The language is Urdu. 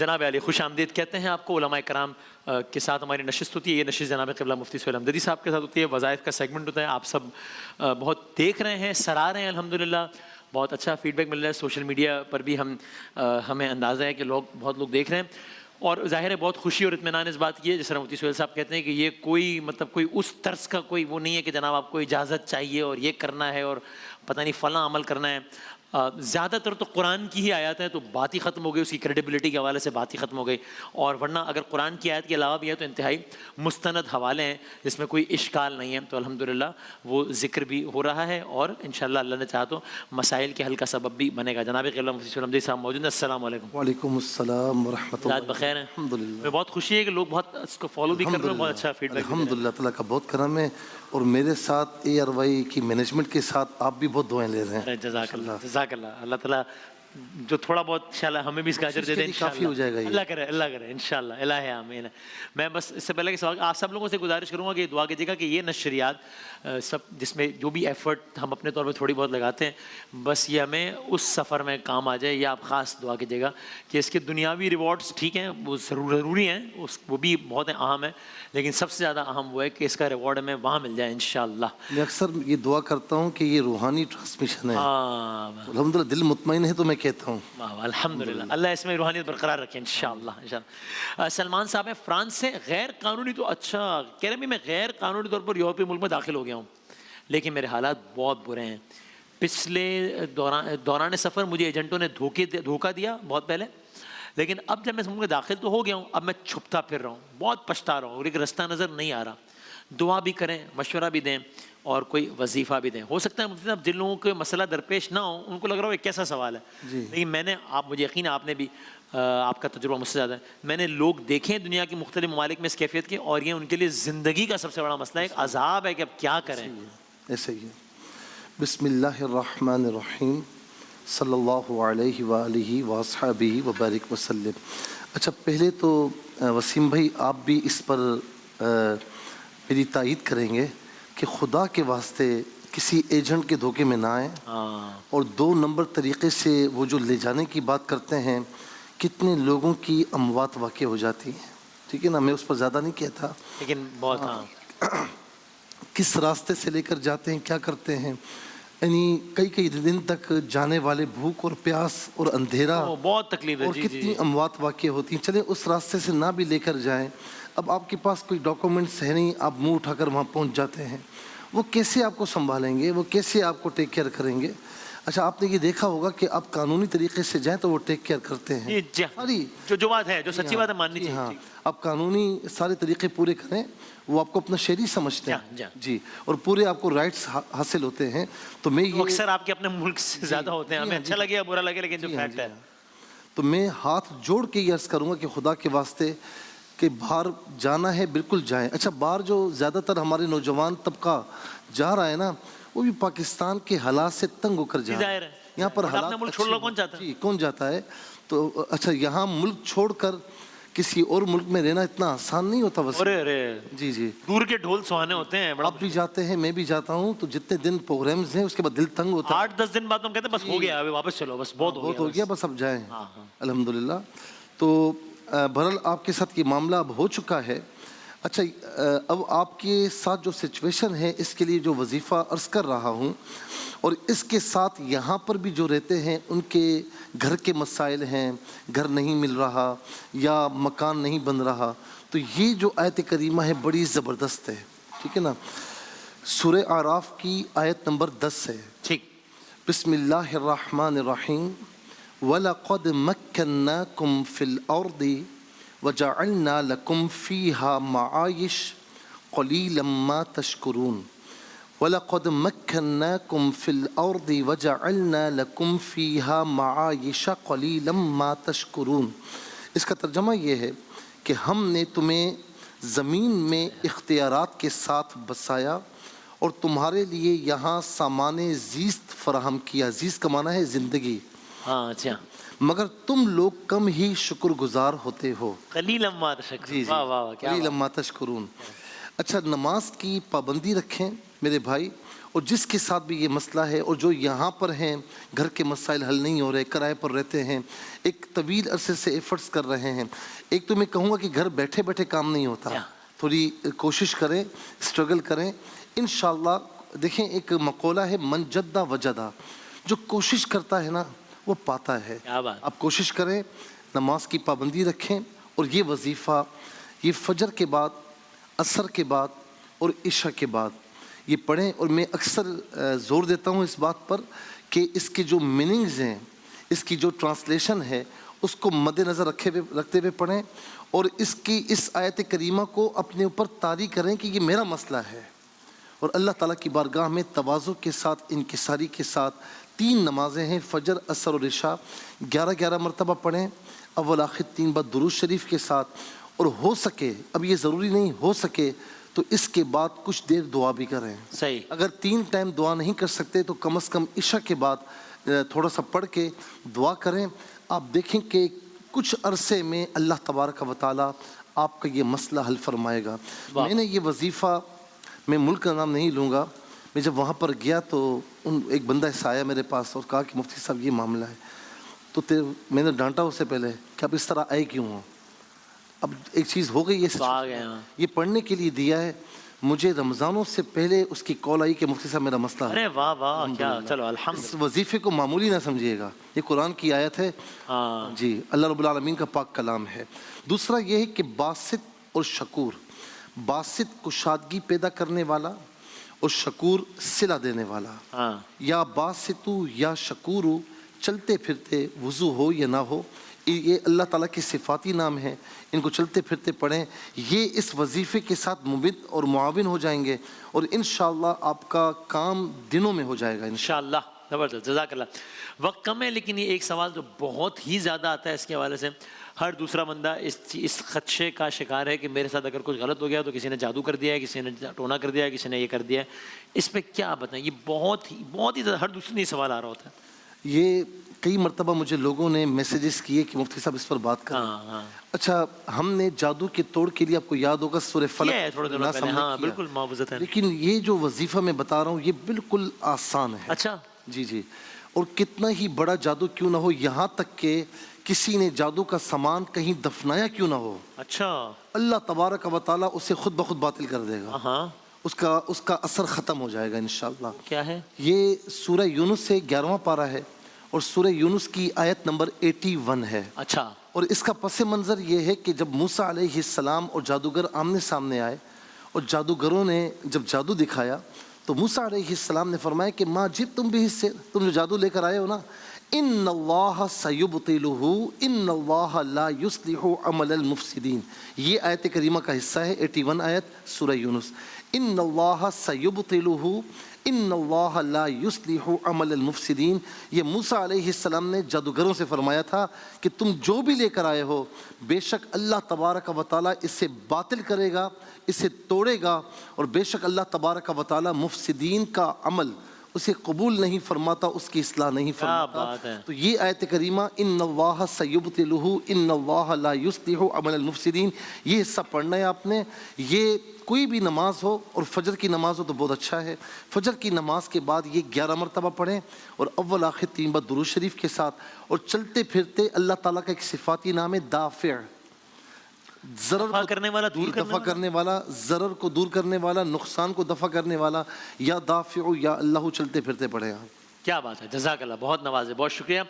جناب علی خوش آمدید کہتے ہیں آپ کو. علماء کرام کے ساتھ ہماری نشست ہوتی ہے. یہ نشست جناب قبلہ مفتی سہیل احمدی صاحب کے ساتھ ہوتی ہے. وظائف کا سیگمنٹ ہوتا ہے. آپ سب بہت دیکھ رہے ہیں, سراہ رہے ہیں الحمدللہ. بہت اچھا فیڈ بیک مل رہا ہے. سوشل میڈیا پر بھی ہمیں اندازہ ہے کہ بہت لوگ دیکھ رہے ہیں, اور ظاہر ہے بہت خوشی اور اطمینان اس بات کی ہے. جس طرح مفتی سہیل صاحب کہتے ہیں کہ یہ کوئی اس طرز کا کوئی وہ نہیں ہے کہ جناب آپ کو اجازت چاہیے اور یہ کرنا ہے اور پتہ نہیں فلاں عمل کرنا ہے. زیادہ تر تو قرآن کی ہی آیات ہیں, تو بات ہی ختم ہو گئی, اس کی کریڈیبلٹی کے حوالے سے بات ہی ختم ہو گئی. اور ورنہ اگر قرآن کی آیت کے علاوہ بھی ہے تو انتہائی مستند حوالے ہیں جس میں کوئی اشکال نہیں ہے. تو الحمدللہ وہ ذکر بھی ہو رہا ہے, اور انشاءاللہ اللہ نے چاہا تو مسائل کے حل کا سبب بھی بنے گا. جناب قبلہ مفتی سہیل احمدی صاحب موجود ہیں. السلام علیکم. وعلیکم السلام ورحمۃ اللہ. بخیر ہیں؟ الحمدللہ. میں بہت خوشی ہے کہ لوگ بہت اس کو فالو بھی کر رہے ہیں, بہت اچھا فیڈ بیک. الحمدللہ تعالیٰ کا بہت کرم ہے, اور میرے ساتھ اے آر وائی کی مینجمنٹ کے ساتھ آپ بھی بہت دعائیں لے رہے ہیں. جزاک اللہ, جزاک اللہ. اللہ تعالیٰ جو تھوڑا بہت انشاءاللہ ہمیں بھی اس کا اجر دے دیں. کافی ہو جائے گا. اللہ کرے انشاءاللہ. الہ آمین. میں بس اس سے پہلے کہ سوال آپ سب لوگوں سے گزارش کروں گا کہ دعا کیجیے گا کہ یہ نشریات سب جس میں جو بھی ایفرٹ ہم اپنے طور پہ تھوڑی بہت لگاتے ہیں, بس یہ ہمیں اس سفر میں کام آ جائے. یہ آپ خاص دعا کیجیے گا کہ اس کے دنیاوی ریوارڈز ٹھیک ہیں, وہ ضروری ہیں, وہ بھی بہت اہم ہیں, لیکن سب سے زیادہ اہم وہ ہے کہ اس کا ریوارڈ ہمیں وہاں مل جائے انشاءاللہ. میں اکثر یہ دعا کرتا ہوں کہ یہ روحانی ٹرانسمیشن ہے. الحمدللہ دل مطمئن ہے تو میں کہتا ہوں الحمدللہ. اللہ اس میں روحانیت برقرار رکھے انشاءاللہ. سلمان صاحب ہیں فرانس سے. غیر قانونی تو اچھا کہہ رہے ہیں, میں غیر قانونی طور پر یورپی ملک میں داخل ہو گیا ہوں, لیکن میرے حالات بہت برے ہیں. پچھلے دوران سفر مجھے ایجنٹوں نے دھوکہ دیا بہت پہلے, لیکن اب جب میں ملک میں داخل تو ہو گیا ہوں, اب میں چھپتا پھر رہا ہوں, بہت پچھتا رہا ہوں, اور ایک رستہ نظر نہیں آ رہا. دعا بھی کریں, مشورہ بھی دیں, اور کوئی وظیفہ بھی دیں. ہو سکتا ہے مفتی صاحب جن لوگوں کو مسئلہ درپیش نہ ہو ان کو لگ رہا ہو یہ کیسا سوال ہے, لیکن مجھے یقین ہے آپ نے بھی, آپ کا تجربہ مجھ سے زیادہ ہے, میں نے لوگ دیکھے ہیں دنیا کے مختلف ممالک میں اس کیفیت کے, اور یہ ان کے لیے زندگی کا سب سے بڑا مسئلہ ہے, ایک عذاب ہے کہ اب کیا کریں. ایسے ہی. بسم اللہ الرحمن الرحیم. صلی اللہ علیہ وآلہ وصحبہ وبارک وسلم. اچھا پہلے تو وسیم بھائی آپ بھی اس پر میری تائید کریں گے کہ خدا کے واسطے کسی ایجنٹ کے دھوکے میں نہ آئیں, اور 2 نمبر طریقے سے وہ جو لے جانے کی بات کرتے ہیں, کتنے لوگوں کی اموات واقع ہو جاتی ہیں. ٹھیک ہے نا, میں اس پر زیادہ نہیں کہتا, لیکن بہت کس راستے سے لے کر جاتے ہیں, کیا کرتے ہیں, یعنی کئی دن تک جانے والے بھوک اور پیاس اور اندھیرا, بہت تکلیف ہے, اور کتنی اموات واقع ہوتی ہیں. چلیں اس راستے سے نہ بھی لے کر جائیں. اب آپ کے پاس کوئی ڈاکومنٹس ہے نہیں, آپ منہ اٹھا کر وہاں پہنچ جاتے ہیں, وہ کیسے آپ کو سنبھالیں گے, وہ کیسے آپ کو ٹیک کیئر کریں گے؟ اچھا آپ نے یہ دیکھا ہوگا کہ آپ قانونی طریقے سے جائیں تو وہ ٹیک کیئر کرتے ہیں. جو بات ہے, جو سچی بات ہے ماننی چاہیے. ہاں, آپ قانونی سارے طریقے پورے کریں, وہ آپ کو اپنا شہری سمجھتے ہیں جی, اور پورے آپ کو رائٹس حاصل ہوتے ہیں. تو میں یہ اکثر آپ کے اپنے ملک سے زیادہ ہوتے ہیں, ہمیں اچھا لگے یا برا لگے, لیکن جو فیکٹ ہے. تو میں ہاتھ جوڑ کے یہ عرض کروں گا کہ خدا کے واسطے کہ باہر جانا ہے بالکل جائیں. اچھا باہر جو زیادہ تر ہمارے نوجوان طبقہ جا رہا ہے نا, وہ بھی پاکستان کے حالات سے تنگ ہو کر جا رہا ہے. یہاں پر حالات ملک چھوڑ لو کون چاہتا ہے, کون جاتا ہے. تو اچھا یہاں ملک چھوڑ کر کسی اور ملک میں رہنا اتنا آسان نہیں ہوتا. بس جی دور کے ڈھول سہانے ہوتے ہیں. آپ بھی جاتے ہیں, میں بھی جاتا ہوں, تو جتنے دن پروگرامز ہیں اس کے بعد دل تنگ ہوتا ہے. 8-10 دن بعد ہم کہتے ہیں بس ہو گیا, ابھی واپس چلو, بس بہت ہو گیا, بس اب جائیں. الحمدللہ. تو بہرحال آپ کے ساتھ یہ معاملہ اب ہو چکا ہے. اچھا اب آپ کے ساتھ جو سچویشن ہے اس کے لیے جو وظیفہ عرض کر رہا ہوں, اور اس کے ساتھ یہاں پر بھی جو رہتے ہیں ان کے گھر کے مسائل ہیں, گھر نہیں مل رہا یا مکان نہیں بن رہا, تو یہ جو آیت کریمہ ہے بڑی زبردست ہے. ٹھیک ہے نا, سورہ اعراف کی آیت نمبر 10 ہے. ٹھیک. بسم اللہ الرحمن الرحیم. وَلَقَدْ مَكَّنَّاكُمْ فِي الْأَرْضِ وَجَعَلْنَا لَكُمْ فِيهَا مَعَايِشَ قَلِيلًا مَا تَشْكُرُونَ. وَلَقَدْ مَكَّنَّاكُمْ فِي الْأَرْضِ وَجَعَلْنَا لَكُمْ فِيهَا مَعَايِشَ قَلِيلًا مَا تَشْكُرُونَ. اس کا ترجمہ یہ ہے کہ ہم نے تمہیں زمین میں اختیارات کے ساتھ بسایا اور تمہارے لیے یہاں سامان زیست فراہم کیا. زیست کا معنی ہے زندگی. اچھا, مگر تم لوگ کم ہی شکر گزار ہوتے ہو. قلیلا ما تشکرون. واہ واہ, قلیلا ما تشکرون. اچھا نماز کی پابندی رکھیں میرے بھائی, اور جس کے ساتھ بھی یہ مسئلہ ہے اور جو یہاں پر ہیں گھر کے مسائل حل نہیں ہو رہے، کرائے پر رہتے ہیں، ایک طویل عرصے سے ایفرٹس کر رہے ہیں، ایک تو میں کہوں گا کہ گھر بیٹھے بیٹھے کام نہیں ہوتا، تھوڑی کوشش کریں، اسٹرگل کریں انشاءاللہ۔ دیکھیں ایک مقولہ ہے من جدہ وجدہ، جو کوشش کرتا ہے نا وہ پاتا ہے۔ آپ کوشش کریں، نماز کی پابندی رکھیں، اور یہ وظیفہ یہ فجر کے بعد، عصر کے بعد اور عشاء کے بعد یہ پڑھیں۔ اور میں اکثر زور دیتا ہوں اس بات پر کہ اس کے جو میننگز ہیں، اس کی جو ٹرانسلیشن ہے، اس کو مد نظر رکھتے ہوئے پڑھیں، اور اس آیت کریمہ کو اپنے اوپر طاری کریں کہ یہ میرا مسئلہ ہے، اور اللہ تعالیٰ کی بارگاہ میں تواضع کے ساتھ، انکساری کے ساتھ 3 نمازیں ہیں، فجر، عصر اور عشاء، 11 مرتبہ پڑھیں، اول آخر 3 بار درود شریف کے ساتھ، اور ہو سکے، اب یہ ضروری نہیں، ہو سکے تو اس کے بعد کچھ دیر دعا بھی کریں۔ صحیح۔ اگر 3 ٹائم دعا نہیں کر سکتے تو کم از کم عشاء کے بعد تھوڑا سا پڑھ کے دعا کریں۔ آپ دیکھیں کہ کچھ عرصے میں اللہ تبارک و تعالیٰ آپ کا یہ مسئلہ حل فرمائے گا۔ میں نے یہ وظیفہ، میں ملک کا نام نہیں لوں گا، میں جب وہاں پر گیا تو ایک بندہ ایسا آیا میرے پاس اور کہا کہ مفتی صاحب یہ معاملہ ہے، تو میں نے ڈانٹا اسے پہلے کہ آپ اس طرح آئے کیوں ہو؟ اب ایک چیز ہو گئی ہے، یہ پڑھنے کے لیے دیا ہے، مجھے رمضانوں سے پہلے اس کی کال آئی کہ مفتی صاحب میرا مسئلہ ہے۔ ارے واہ واہ، کیا، چلو الحمد۔ اس وظیفے کو معمولی نہ سمجھیے گا، یہ قرآن کی آیت ہے، جی اللہ رب العالمین کا پاک کلام ہے۔ دوسرا یہ ہے کہ باسط اور شکور، باسط کشادگی پیدا کرنے والا اور شکور صلہ دینے والا، یا باسطو یا شکورو، چلتے پھرتے وضو ہو یا نہ ہو، یہ اللہ تعالیٰ کے صفاتی نام ہیں، ان کو چلتے پھرتے پڑھیں، یہ اس وظیفے کے ساتھ مبد اور معاون ہو جائیں گے، اور انشاءاللہ آپ کا کام دنوں میں ہو جائے گا انشاءاللہ۔ زبردست، جزاک اللہ۔ وقت کم ہے لیکن یہ ایک سوال جو بہت ہی زیادہ آتا ہے اس کے حوالے سے، ہر دوسرا بندہ اس خدشے کا شکار ہے کہ میرے ساتھ اگر کچھ غلط ہو گیا تو کسی نے جادو کر دیا ہے، کسی نے ٹونا کر دیا ہے، کسی نے یہ کر دیا ہے، اس پہ کیا بتائیں؟ یہ بہت ہی زیادہ ہر دوسرے دن سوال آ رہا ہوتا ہے۔ یہ کئی مرتبہ مجھے لوگوں نے میسیجز کیے کہ مفتی صاحب اس پر بات کریں۔ اچھا، ہم نے جادو کے توڑ کے لیے، آپ کو یاد ہوگا سورہ فلق، بالکل معوذتین، لیکن یہ جو وظیفہ میں بتا رہا ہوں یہ بالکل آسان ہے۔ اچھا جی جی، اور کتنا ہی بڑا جادو کیوں نہ ہو، یہاں تک کہ کسی نے جادو کا سامان کہیں دفنایا کیوں نہ ہو، اچھا، اللہ تبارک و تعالیٰ اسے خود بخود باطل کر دے گا، اس کا اثر ختم ہو جائے گا انشاءاللہ۔ کیا ہے یہ سورہ یونس سے 11واں پارہ ہے، اور سورہ یونس کی آیت نمبر 81 ہے۔ اچھا، اور اس کا پس منظر یہ ہے کہ جب موسیٰ علیہ السلام اور جادوگر آمنے سامنے آئے، اور جادوگروں نے جب جادو دکھایا تو موسیٰ علیہ السلام نے فرمایا کہ ما جئتم بہ السحر، تم جو جادو لے کر آئے ہو نا، ان اللہ سیبطلہ ان اللہ لا یصلح عمل المفسدین، یہ آیت کریمہ کا حصہ ہے، 81 آیت سورہ یونس۔ ان اللہ سیبطلہ ان اللہ لا یصلح عمل المفسدین، یہ موسیٰ علیہ السلام نے جادوگروں سے فرمایا تھا کہ تم جو بھی لے کر آئے ہو بے شک اللہ تبارک و تعالیٰ اسے باطل کرے گا، اسے توڑے گا، اور بے شک اللہ تبارک و تعالیٰ مفسدین کا عمل اسے قبول نہیں فرماتا، اس کی اصلاح نہیں فرماتا۔ تو یہ آیت کریمہ ان اللہ سیبطلہ ان اللہ لا یصلح عمل المفسدین، یہ حصہ پڑھنا ہے آپ نے۔ یہ کوئی بھی نماز ہو، اور فجر کی نماز ہو تو بہت اچھا ہے، فجر کی نماز کے بعد یہ 11 مرتبہ پڑھیں، اور اول آخر 3 بار درود شریف کے ساتھ، اور چلتے پھرتے اللہ تعالیٰ کا ایک صفاتی نام ہے دافع، ضرر کرنے والا، دفع کرنے والا، ضرر کو دور کرنے والا، نقصان کو دفع کرنے والا، یا دافع یا اللہ، چلتے پھرتے پڑھیں آپ۔ کیا بات ہے، جزاک اللہ، بہت نوازے، بہت شکریہ۔